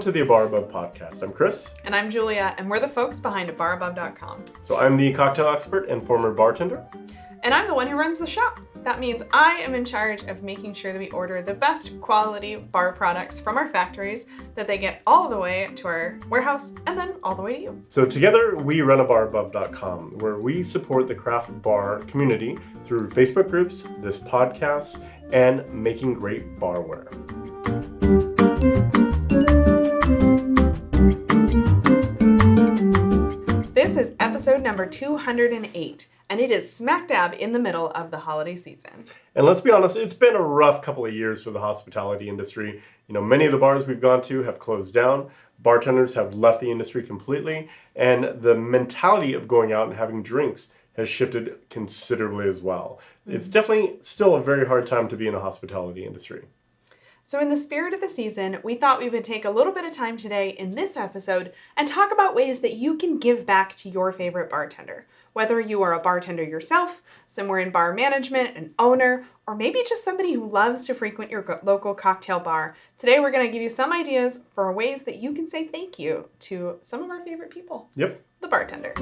Welcome to the Bar Above podcast. I'm Chris. And I'm Julia, and we're the folks behind barabove.com. So I'm the cocktail expert and former bartender. And I'm the one who runs the shop. That means I am in charge of making sure that we order the best quality bar products from our factories, that they get all the way to our warehouse and then all the way to you. So together we run abarabove.com, where we support the craft bar community through Facebook groups, this podcast, and making great barware. This is episode number 208. And it is smack dab in the middle of the holiday season. And let's be honest, it's been a rough couple of years for the hospitality industry. You know, many of the bars we've gone to have closed down. Bartenders have left the industry completely. And the mentality of going out and having drinks has shifted considerably as well. Mm-hmm. It's definitely still a very hard time to be in the hospitality industry. So in the spirit of the season, we thought we would take a little bit of time today in this episode and talk about ways that you can give back to your favorite bartender. Whether you are a bartender yourself, somewhere in bar management, an owner, or maybe just somebody who loves to frequent your local cocktail bar, today we're going to give you some ideas for ways that you can say thank you to some of our favorite people. Yep. The bartender.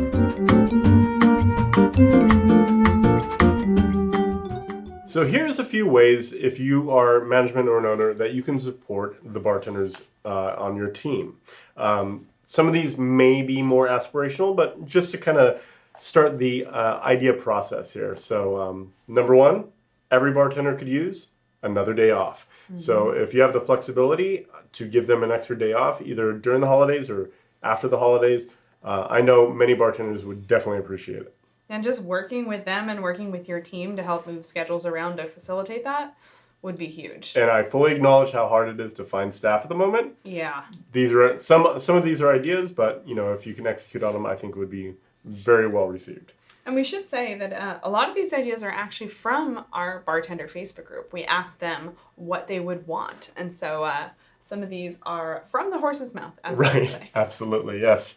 So here's a few ways, if you are management or an owner, that you can support the bartenders on your team. Some of these may be more aspirational, but just to kind of start the idea process here. So number one, every bartender could use another day off. Mm-hmm. So if you have the flexibility to give them an extra day off, either during the holidays or after the holidays, I know many bartenders would definitely appreciate it. And just working with them and working with your team to help move schedules around to facilitate that would be huge. And I fully acknowledge how hard it is to find staff at the moment. Yeah. These are some of these are ideas, but you know, if you can execute on them, I think it would be very well received. And we should say that a lot of these ideas are actually from our bartender Facebook group. We asked them what they would want. And so some of these are from the horse's mouth, as right. I would say. Absolutely, yes.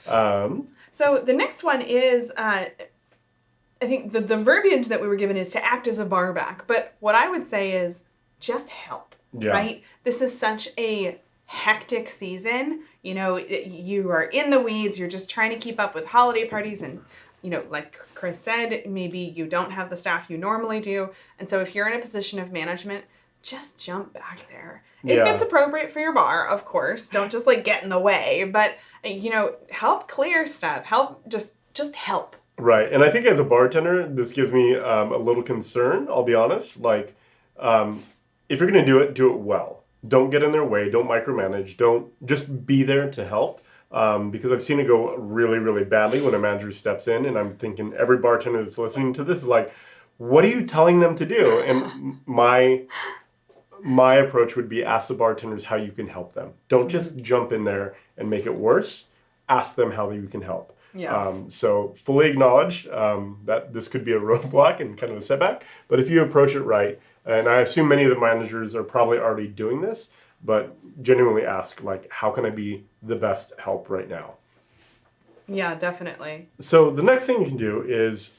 So the next one is, I think the verbiage that we were given is to act as a bar back. But what I would say is just help, right? This is such a hectic season. You know, you are in the weeds. You're just trying to keep up with holiday parties. And, you know, like Chris said, maybe you don't have the staff you normally do. And so if you're in a position of management, just jump back there. If it's appropriate for your bar, of course. Don't just like get in the way. But, you know, help clear stuff. Help, just help. Right. And I think as a bartender, this gives me a little concern, I'll be honest. Like, if you're going to do it well. Don't get in their way. Don't micromanage. Don't just be there to help. Because I've seen it go really, really badly when a manager steps in. And I'm thinking every bartender that's listening to this is like, what are you telling them to do? And my approach would be ask the bartenders how you can help them. Don't just jump in there and make it worse. Ask them how you can help. Yeah. So fully acknowledge that this could be a roadblock and kind of a setback. But if you approach it right, and I assume many of the managers are probably already doing this, but genuinely ask, like, how can I be the best help right now? Yeah, definitely. So the next thing you can do is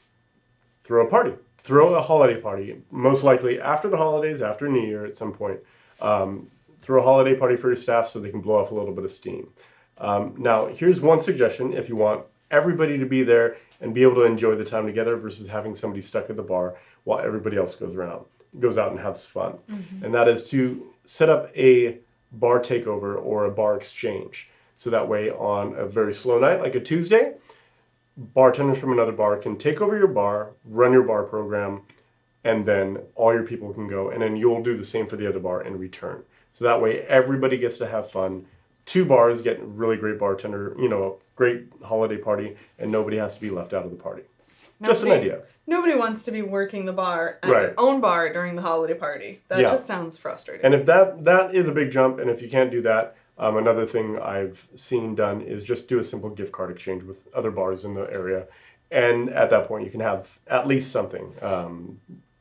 throw a party. Throw a holiday party. Most likely after the holidays, after New Year at some point. Throw a holiday party for your staff so they can blow off a little bit of steam. Now, here's one suggestion if you want everybody to be there and be able to enjoy the time together versus having somebody stuck at the bar while everybody else goes out and has fun. Mm-hmm. And that is to set up a bar takeover or a bar exchange. So that way on a very slow night, like a Tuesday, bartenders from another bar can take over your bar, run your bar program, and then all your people can go. And then you'll do the same for the other bar in return. So that way everybody gets to have fun. Two bars get really great bartender, you know, great holiday party, and nobody has to be left out of the party. Just an idea. Nobody wants to be working the bar at your own bar during the holiday party. That just sounds frustrating. And if that is a big jump, and if you can't do that, another thing I've seen done is just do a simple gift card exchange with other bars in the area. And at that point, you can have at least something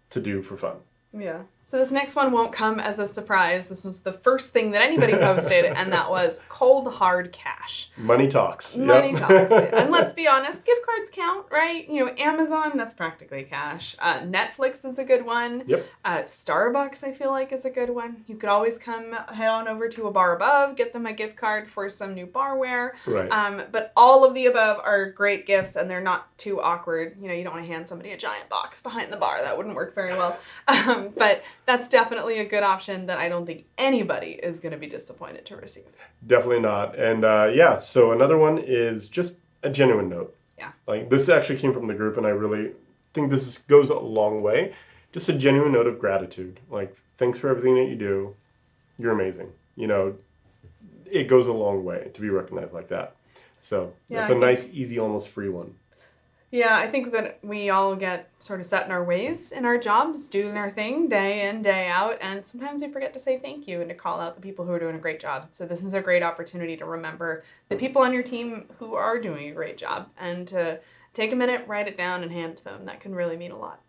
to do for fun. Yeah. So this next one won't come as a surprise. This was the first thing that anybody posted, and that was cold, hard cash. Money talks. Money Yep. talks. And let's be honest, gift cards count, right? You know, Amazon, that's practically cash. Netflix is a good one. Yep. Starbucks, I feel like, is a good one. You could always head on over to a bar above, get them a gift card for some new barware. Right. But all of the above are great gifts, and they're not too awkward. You know, you don't want to hand somebody a giant box behind the bar. That wouldn't work very well. But that's definitely a good option that I don't think anybody is going to be disappointed to receive. Definitely not. And so another one is just a genuine note. Yeah. Like this actually came from the group, and I really think this goes a long way. Just a genuine note of gratitude. Like, thanks for everything that you do. You're amazing. You know, it goes a long way to be recognized like that. So it's a nice, easy, almost free one. Yeah, I think that we all get sort of set in our ways in our jobs, doing our thing day in, day out, and sometimes we forget to say thank you and to call out the people who are doing a great job. So this is a great opportunity to remember the people on your team who are doing a great job and to take a minute, write it down, and hand it to them. That can really mean a lot.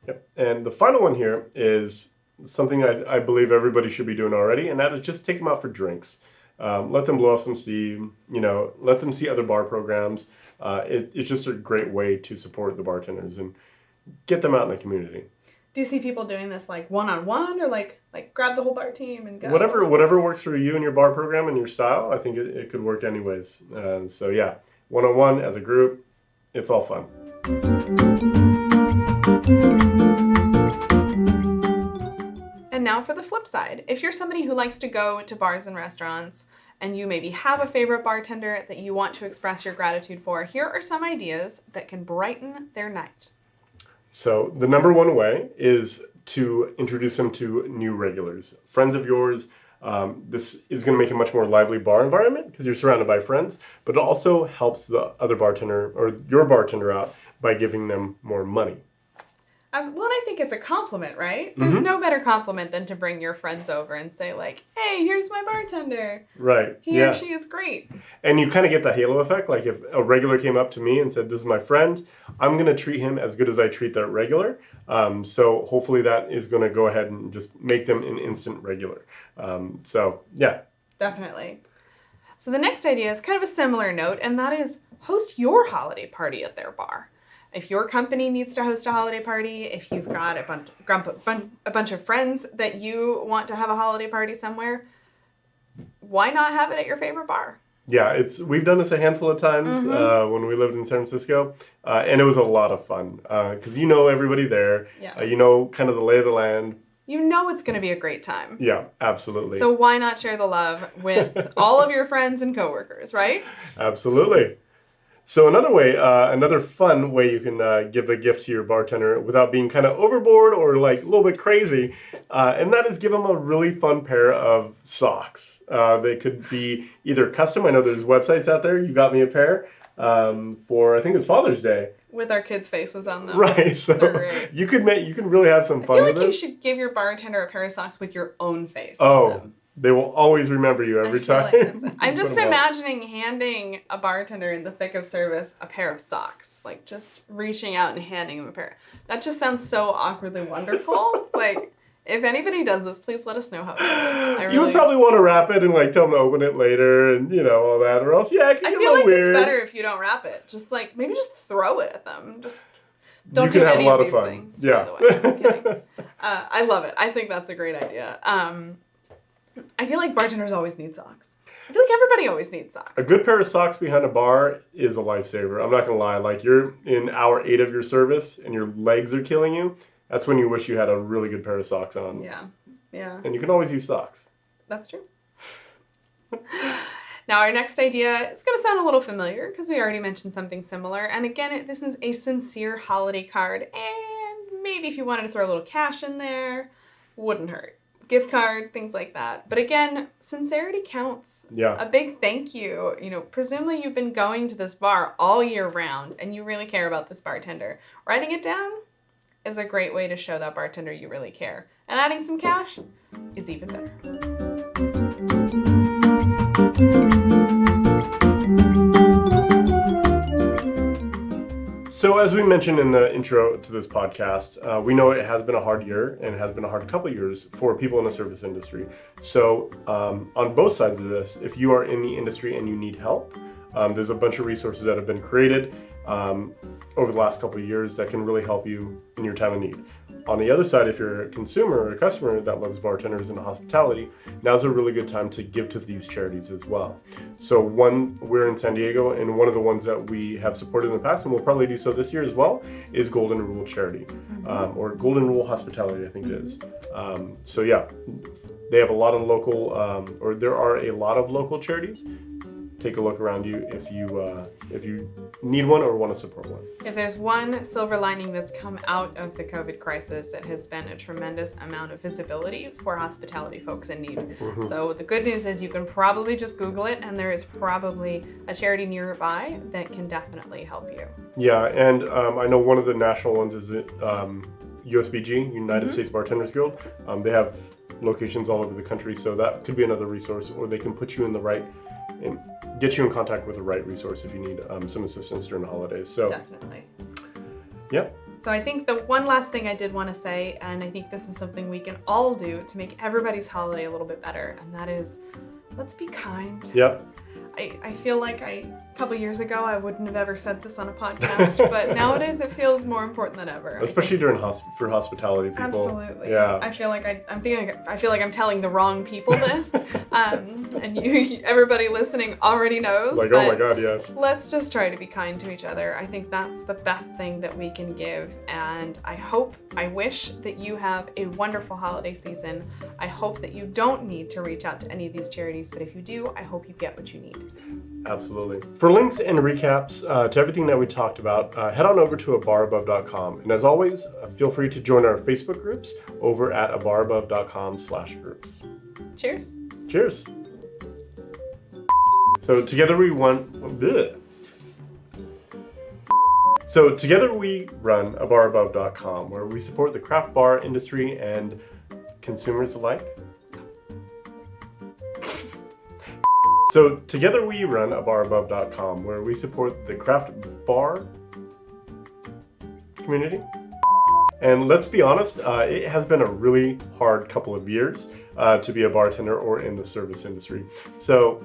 Yep. And the final one here is something I believe everybody should be doing already, and that is just take them out for drinks. Let them blow off some steam, you know, let them see other bar programs. It's just a great way to support the bartenders and get them out in the community. Do you see people doing this like one-on-one or like grab the whole bar team and go? Whatever works for you and your bar program and your style, I think it could work anyways. So yeah, one-on-one as a group, it's all fun. And now for the flip side. If you're somebody who likes to go to bars and restaurants and you maybe have a favorite bartender that you want to express your gratitude for, here are some ideas that can brighten their night. So the number one way is to introduce them to new regulars, friends of yours. This is going to make a much more lively bar environment because you're surrounded by friends, but it also helps the other bartender or your bartender out by giving them more money. Well, and I think it's a compliment, right? There's no better compliment than to bring your friends over and say like, hey, here's my bartender. Right. He or she is great. And you kind of get the halo effect. Like if a regular came up to me and said, this is my friend, I'm going to treat him as good as I treat that regular. So hopefully that is going to go ahead and just make them an instant regular. So yeah. Definitely. So the next idea is kind of a similar note, and that is host your holiday party at their bar. If your company needs to host a holiday party, if you've got a bunch of friends that you want to have a holiday party somewhere, why not have it at your favorite bar? Yeah, we've done this a handful of times when we lived in San Francisco, and it was a lot of fun because you know everybody there, you know kind of the lay of the land. You know it's going to be a great time. Yeah, absolutely. So why not share the love with all of your friends and coworkers, right? Absolutely. So another fun way you can give a gift to your bartender without being kind of overboard or like a little bit crazy, and that is give them a really fun pair of socks. They could be either custom. I know there's websites out there. You got me a pair for I think it's Father's Day. With our kids' faces on them. Right. So you can really have some fun with it. I feel like you should give your bartender a pair of socks with your own face on them. They will always remember you every time. Like I'm just imagining handing a bartender in the thick of service a pair of socks. Like just reaching out and handing him a pair. That just sounds so awkwardly wonderful. Like, if anybody does this, please let us know how it goes. You would probably want to wrap it and like tell them to open it later and you know all that, or else it can get a little weird. It's better if you don't wrap it. Just like maybe just throw it at them. Just don't do any of these things. Yeah. By the way, I'm kidding. I love it. I think that's a great idea. I feel like bartenders always need socks. I feel like everybody always needs socks. A good pair of socks behind a bar is a lifesaver. I'm not going to lie. Like you're in hour 8 of your service and your legs are killing you. That's when you wish you had a really good pair of socks on. Yeah. Yeah. And you can always use socks. That's true. Now our next idea is going to sound a little familiar because we already mentioned something similar. And again, this is a sincere holiday card. And maybe if you wanted to throw a little cash in there, wouldn't hurt. Gift card, things like that. But again, sincerity counts. Yeah. A big thank you. You know, presumably you've been going to this bar all year round and you really care about this bartender. Writing it down is a great way to show that bartender you really care. And adding some cash is even better. So as we mentioned in the intro to this podcast, we know it has been a hard year and it has been a hard couple of years for people in the service industry. So on both sides of this, if you are in the industry and you need help, there's a bunch of resources that have been created over the last couple of years that can really help you in your time of need. On the other side, if you're a consumer or a customer that loves bartenders and hospitality, now's a really good time to give to these charities as well. So we're in San Diego, and one of the ones that we have supported in the past, and we'll probably do so this year as well, is Golden Rule Charity, or Golden Rule Hospitality, I think it is. So yeah, they have a lot of local, or there are a lot of local charities. Take a look around you if you need one or want to support one. If there's one silver lining that's come out of the COVID crisis, it has been a tremendous amount of visibility for hospitality folks in need. So the good news is you can probably just Google it, and there is probably a charity nearby that can definitely help you. Yeah, and I know one of the national ones is USBG, United States Bartenders Guild. They have locations all over the country, so that could be another resource, or they can put you in the right and get you in contact with the right resource if you need some assistance during the holidays. So definitely. Yeah. So I think the one last thing I did want to say, and I think this is something we can all do to make everybody's holiday a little bit better, and that is, let's be kind. Yep. I feel like a couple years ago I wouldn't have ever said this on a podcast, but nowadays it feels more important than ever. Especially for hospitality people. Absolutely. Yeah. I feel like I'm telling the wrong people this, and everybody listening already knows. Like, oh my God, yes. Let's just try to be kind to each other. I think that's the best thing that we can give, and I wish that you have a wonderful holiday season. I hope that you don't need to reach out to any of these charities, but if you do, I hope you get what you need. Absolutely. For links and recaps to everything that we talked about, head on over to abarabove.com. And as always, feel free to join our Facebook groups over at abarabove.com/groups. Cheers. Cheers. So together we run abarabove.com, where we support the craft bar industry and consumers alike. So together we run abarabove.com, where we support the craft bar community. And let's be honest, it has been a really hard couple of years to be a bartender or in the service industry. So